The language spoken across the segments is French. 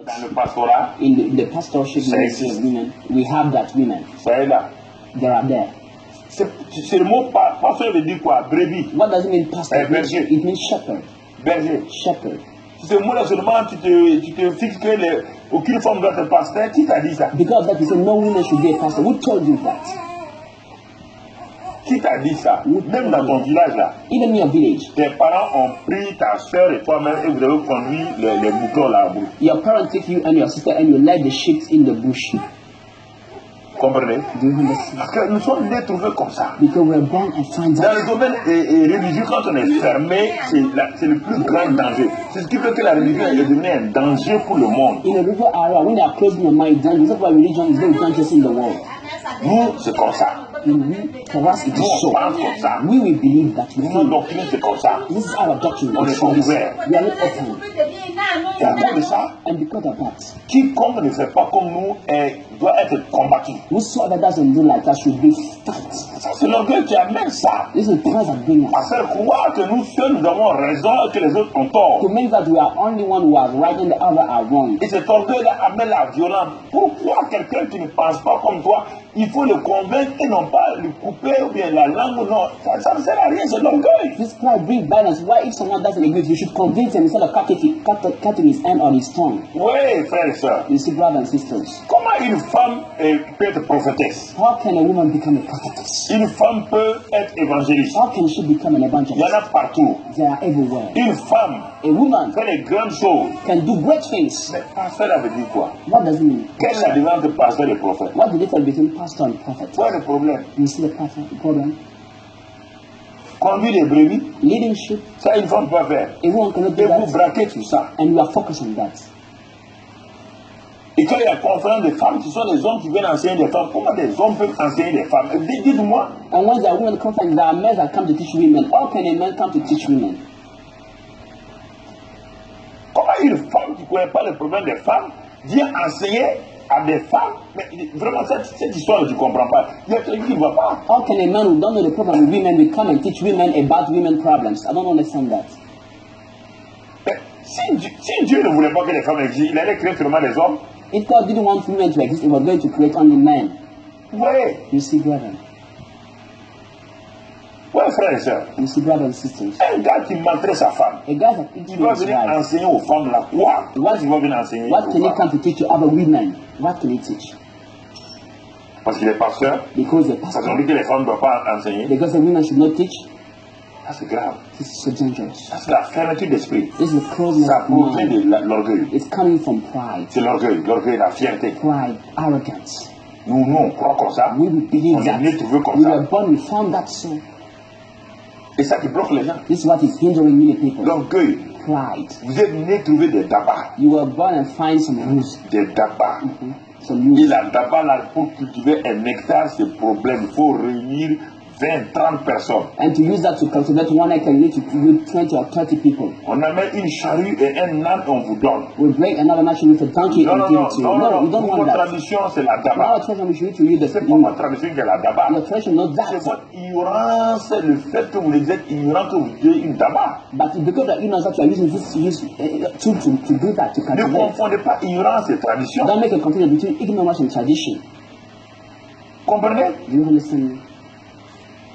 Dans le pastorat, in the pastorship ministry of women, we have that women. Ça est là. There are there. C'est le mot pasteur veut dire quoi? Brebis. What does it mean, pastor? Berger. It means shepherd. Berger. Shepherd. Ce mot-là seulement, tu te fixes que aucune femme doit être pasteur. Qui t'a dit ça? Because that you say no woman should be a pastor. Who told you that? Qui t'a dit ça? Même dans ton village là. Even in your village. Tes parents ont pris ta soeur et toi-même et vous avez conduit les moutons là-bas. Your parents take you and your sister and you led the sheep in the bush. Comprenez? Do you understand? Parce que nous sommes nés trouvés comme ça. Because we're born and find Dans out. le domaine religieux, quand on est fermé, c'est le plus grand danger. C'est ce qui fait que la religion est devenue un danger pour le monde. In a rural area, when they are closing your mind, then that's why religion is very dangerous in the world. Nous, c'est comme ça. For us, it Nous, is on so. pense comme ça. We will believe that. Notre doctrine, c'est comme ça. This is our doctrine. On est ouvert. We are not open. Et à cause de ça, And because of that, quiconque ne fait pas comme nous doit être combattu. whosoever doesn't do like that should be fight. Ça, c'est l'orgueil qui amène ça. This is the price of bringing us. À faire croire que nous seuls, nous avons raison et que les autres ont tort. To make that we are only one who are right and the other are wrong. Et cet orgueil-là amène la violence. Pourquoi quelqu'un qui ne pense pas comme toi, il faut le convaincre et non pas le couper ou bien la langue? Non, ça ne sert à rien, c'est l'orgueil. This pride brings violence. Why, if someone doesn't agree, you should convince him instead of cutting his hand or his tongue. Oui, frères et sœurs. You see, brothers and sisters, Comment une femme peut être prophétesse? how can a woman become a prophetess? Une femme peut être évangéliste. How can she become an Il y en evangelist? a partout. They are everywhere. Une femme A woman fait les grandes choses. can do great things. Mais pasteur, ça veut dire quoi? What does it mean? Quelle est la différence entre pasteur et prophète? What's the difference between pastor and prophet? Quoi est le problème? You see the problem? Conduire les brebis, Leadership, ça une femme peut faire. a woman cannot Et do vous that. braquez sur ça. And you are focused on that. Et quand il y a conférence de femmes, ce sont des hommes qui viennent enseigner des femmes. Comment des hommes peuvent enseigner des femmes? Dites-moi. And once there are women conference, there are men that come to teach women. How can a man come to teach women? Comment une femme qui ne connaît pas le problème des femmes vient enseigner à des femmes? Mais vraiment, cette histoire, tu ne comprends pas. Il y a quelqu'un qui ne voit pas. How can a man who don't know the problem with women will come and teach women about women problems? I don't understand that. Mais si Dieu ne voulait pas que les femmes existent, il allait créer seulement des hommes. If God didn't want women to exist, He was going to create only men. Oui. You see, brother. Oui, frères et sœurs. You see, brothers and sisters. Un gars qui maltraite sa femme, A guy that il teaches va his venir wife. enseigner aux femmes là. Quoi? Qu'est-ce qu'il va venir enseigner What aux can he femmes? come to teach to other women? What can he teach? Parce qu'il est pasteur. Because the Parce qu'on pastor, dit que les femmes ne doivent pas enseigner. because the women should not teach. Ça, c'est grave. This is so dangerous. Ça, c'est la fermeture d'esprit. This is the closeness Ça of provient mind. de l'orgueil. It's coming from pride. C'est l'orgueil, la fierté. Pride, arrogance. Nous, on croit comme ça. We will believe On est that. né trouvé comme We ça. were born, we found that so. Et ça qui bloque les gens. This is what is hindering many people. L'orgueil. Pride. Vous êtes né trouver des dabas. You were born and find some rules. Des dabas. Some Et rules. la daba, là, pour cultiver un hectare, c'est problème. Il faut réunir 20, 30 personnes. And to use that to cultivate 1 acre, you need to use 20 or 30 people. On amène une charrue et un âne et on vous donne. We break another nation with a donkey Non, and non, give non, it to you. non, No, non, we don't want votre that. tradition, c'est la In daba. our tradition, we should need to use the C'est pas votre tradition qui est la daba. Your tradition knows C'est that. votre ignorance, le fait que vous êtes ignorant que vous êtes une daba. But because of ignorance that you are using this tool to do that, to Ne cultivate. confondez pas ignorance et tradition. Don't make a confusion between ignorance and tradition. Comprenez? Do you understand?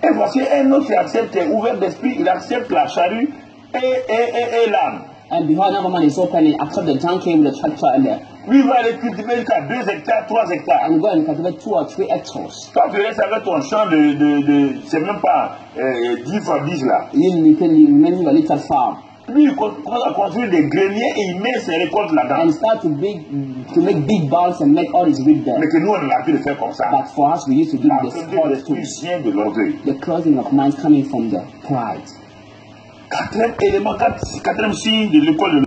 Et voici un autre qui accepte, est ouvert d'esprit, il accepte la charrue et l'âne. And behold, another man is open and accept the donkey with the tractor and Lui va aller cultiver jusqu'à 2 hectares, 3 hectares. go and cultivate 2 or 3 hectares. Toi, tu restes avec ton champ c'est même pas 10 fois 10 là. You can remain your little farm Lui, il commence à construire des greniers et il met ses récoltes là-dedans. and start to make big balls and make all his wheat there. Mais que nous, on l'a pu le faire comme ça. But for us, we used to do La the fermeté small d'esprit tools. vient de l'orgueil. The closing of minds coming from the pride. Quatrième élément, quatrième signe de l'école de